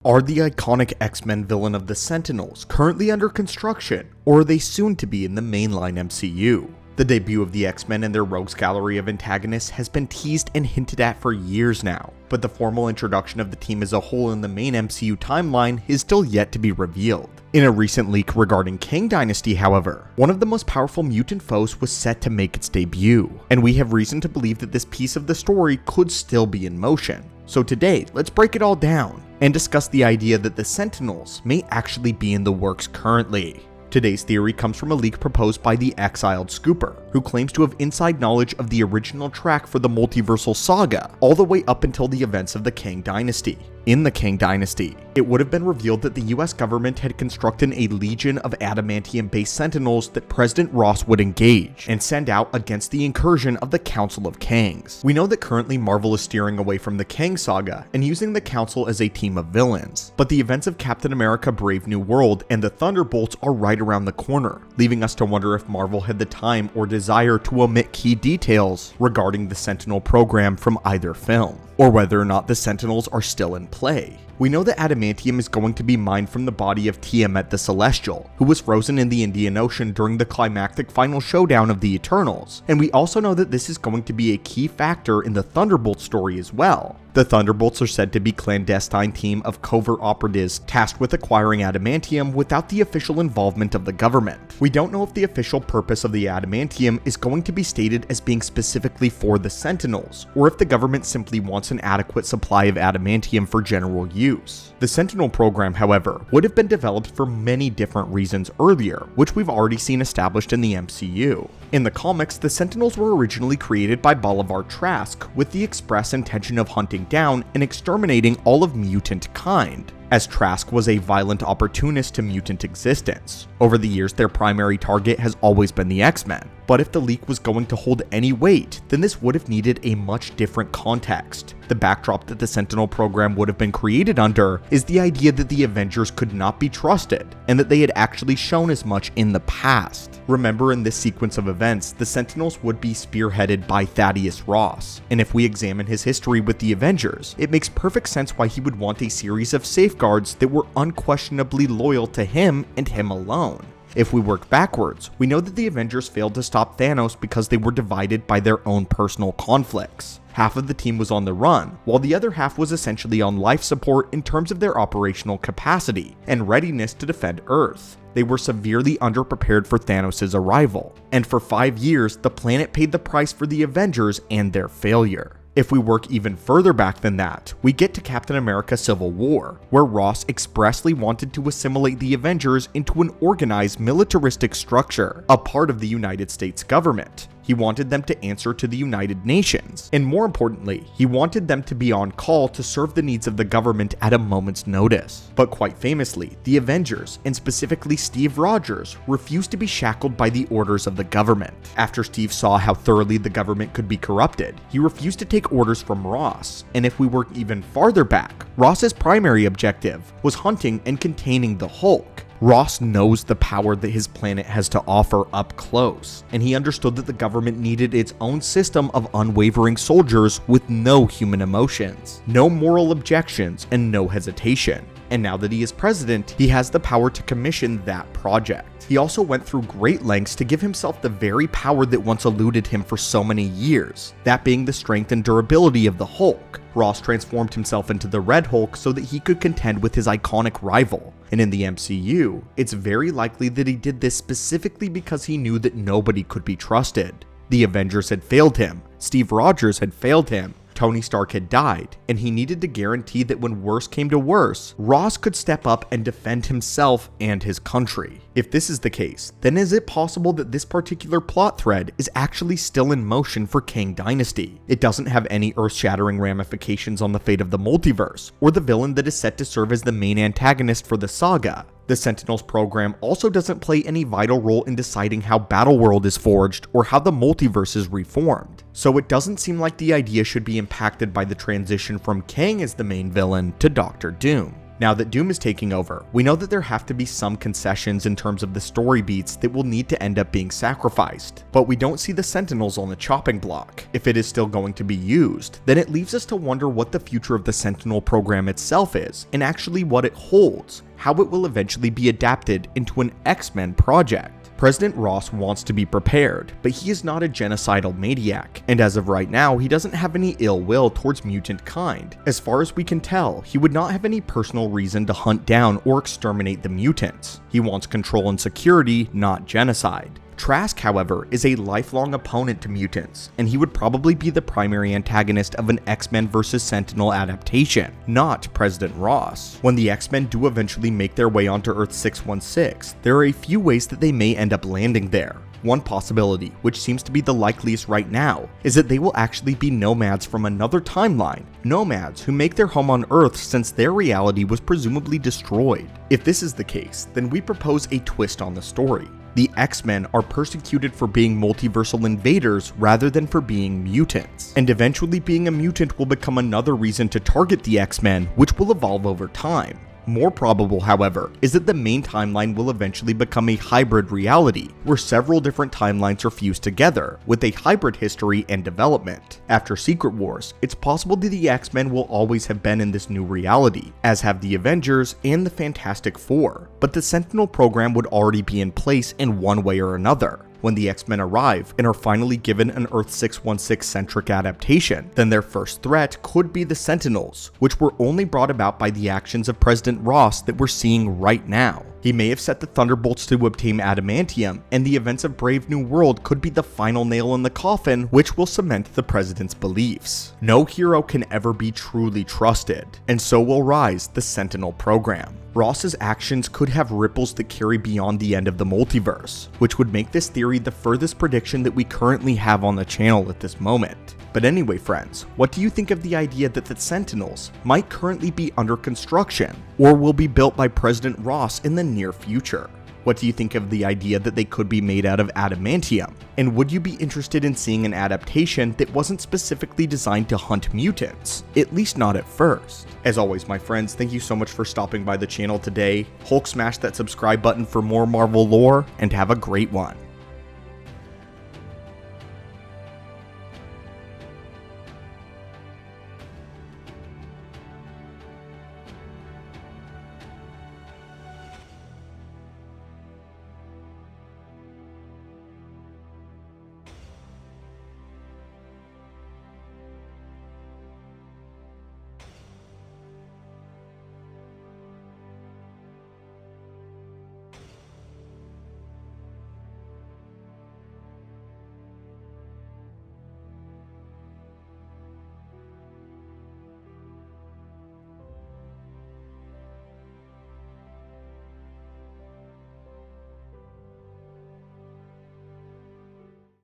Are the iconic X-Men villain of the Sentinels currently under construction, or are they soon to be in the mainline MCU? The debut of the X-Men and their rogues gallery of antagonists has been teased and hinted at for years now, but the formal introduction of the team as a whole in the main MCU timeline is still yet to be revealed. In a recent leak regarding Kang Dynasty, however, one of the most powerful mutant foes was set to make its debut, and we have reason to believe that this piece of the story could still be in motion. So today, let's break it all down and discuss the idea that the Sentinels may actually be in the works currently. Today's theory comes from a leak proposed by the exiled Scooper, who claims to have inside knowledge of the original track for the multiversal saga, all the way up until the events of the Kang Dynasty. In the Kang Dynasty, it would have been revealed that the US government had constructed a legion of adamantium-based Sentinels that President Ross would engage and send out against the incursion of the Council of Kangs. We know that currently Marvel is steering away from the Kang saga and using the Council as a team of villains, but the events of Captain America: Brave New World and the Thunderbolts are right around the corner, leaving us to wonder if Marvel had the time or desire to omit key details regarding the Sentinel program from either film, or whether or not the Sentinels are still in play. We know that adamantium is going to be mined from the body of Tiamat the Celestial, who was frozen in the Indian Ocean during the climactic final showdown of the Eternals, and we also know that this is going to be a key factor in the Thunderbolt story as well. The Thunderbolts are said to be a clandestine team of covert operatives tasked with acquiring adamantium without the official involvement of the government. We don't know if the official purpose of the adamantium is going to be stated as being specifically for the Sentinels, or if the government simply wants an adequate supply of adamantium for general use. The Sentinel program, however, would have been developed for many different reasons earlier, which we've already seen established in the MCU. In the comics, the Sentinels were originally created by Bolivar Trask with the express intention of hunting down and exterminating all of mutant kind, as Trask was a violent opportunist to mutant existence. Over the years, their primary target has always been the X-Men, but if the leak was going to hold any weight, then this would have needed a much different context. The backdrop that the Sentinel program would have been created under is the idea that the Avengers could not be trusted, and that they had actually shown as much in the past. Remember, in this sequence of events, the Sentinels would be spearheaded by Thaddeus Ross, and if we examine his history with the Avengers, it makes perfect sense why he would want a series of safeguards that were unquestionably loyal to him and him alone. If we work backwards, we know that the Avengers failed to stop Thanos because they were divided by their own personal conflicts. Half of the team was on the run, while the other half was essentially on life support in terms of their operational capacity and readiness to defend Earth. They were severely underprepared for Thanos' arrival, and for 5 years, the planet paid the price for the Avengers and their failure. If we work even further back than that, we get to Captain America: Civil War, where Ross expressly wanted to assimilate the Avengers into an organized militaristic structure, a part of the United States government. He wanted them to answer to the United Nations, and more importantly, he wanted them to be on call to serve the needs of the government at a moment's notice. But quite famously, the Avengers, and specifically Steve Rogers, refused to be shackled by the orders of the government. After Steve saw how thoroughly the government could be corrupted, he refused to take orders from Ross, and if we work even farther back, Ross's primary objective was hunting and containing the Hulk. Ross knows the power that his planet has to offer up close, and he understood that the government needed its own system of unwavering soldiers with no human emotions, no moral objections, and no hesitation. And now that he is president, he has the power to commission that project. He also went through great lengths to give himself the very power that once eluded him for so many years, that being the strength and durability of the Hulk. Ross transformed himself into the Red Hulk so that he could contend with his iconic rival. And in the MCU, it's very likely that he did this specifically because he knew that nobody could be trusted. The Avengers had failed him, Steve Rogers had failed him, Tony Stark had died, and he needed to guarantee that when worse came to worse, Ross could step up and defend himself and his country. If this is the case, then is it possible that this particular plot thread is actually still in motion for Kang Dynasty? It doesn't have any earth-shattering ramifications on the fate of the multiverse, or the villain that is set to serve as the main antagonist for the saga. The Sentinels program also doesn't play any vital role in deciding how Battleworld is forged or how the multiverse is reformed, so it doesn't seem like the idea should be impacted by the transition from Kang as the main villain to Doctor Doom. Now that Doom is taking over, we know that there have to be some concessions in terms of the story beats that will need to end up being sacrificed, but we don't see the Sentinels on the chopping block. If it is still going to be used, then it leaves us to wonder what the future of the Sentinel program itself is, and actually what it holds, how it will eventually be adapted into an X-Men project. President Ross wants to be prepared, but he is not a genocidal maniac, and as of right now, he doesn't have any ill will towards mutant kind. As far as we can tell, he would not have any personal reason to hunt down or exterminate the mutants. He wants control and security, not genocide. Trask, however, is a lifelong opponent to mutants, and he would probably be the primary antagonist of an X-Men vs. Sentinel adaptation, not President Ross. When the X-Men do eventually make their way onto Earth 616, there are a few ways that they may end up landing there. One possibility, which seems to be the likeliest right now, is that they will actually be nomads from another timeline, nomads who make their home on Earth since their reality was presumably destroyed. If this is the case, then we propose a twist on the story. The X-Men are persecuted for being multiversal invaders rather than for being mutants, and eventually being a mutant will become another reason to target the X-Men, which will evolve over time. More probable, however, is that the main timeline will eventually become a hybrid reality, where several different timelines are fused together, with a hybrid history and development. After Secret Wars, it's possible that the X-Men will always have been in this new reality, as have the Avengers and the Fantastic Four, but the Sentinel program would already be in place in one way or another. When the X-Men arrive and are finally given an Earth 616-centric adaptation, then their first threat could be the Sentinels, which were only brought about by the actions of President Ross that we're seeing right now. He may have set the Thunderbolts to obtain adamantium, and the events of Brave New World could be the final nail in the coffin, which will cement the president's beliefs. No hero can ever be truly trusted, and so will rise the Sentinel program. Ross's actions could have ripples that carry beyond the end of the multiverse, which would make this theory the furthest prediction that we currently have on the channel at this moment. But anyway, friends, what do you think of the idea that the Sentinels might currently be under construction, or will be built by President Ross in the near future? What do you think of the idea that they could be made out of adamantium? And would you be interested in seeing an adaptation that wasn't specifically designed to hunt mutants? At least not at first. As always, my friends, thank you so much for stopping by the channel today. Hulk smash that subscribe button for more Marvel lore, and have a great one.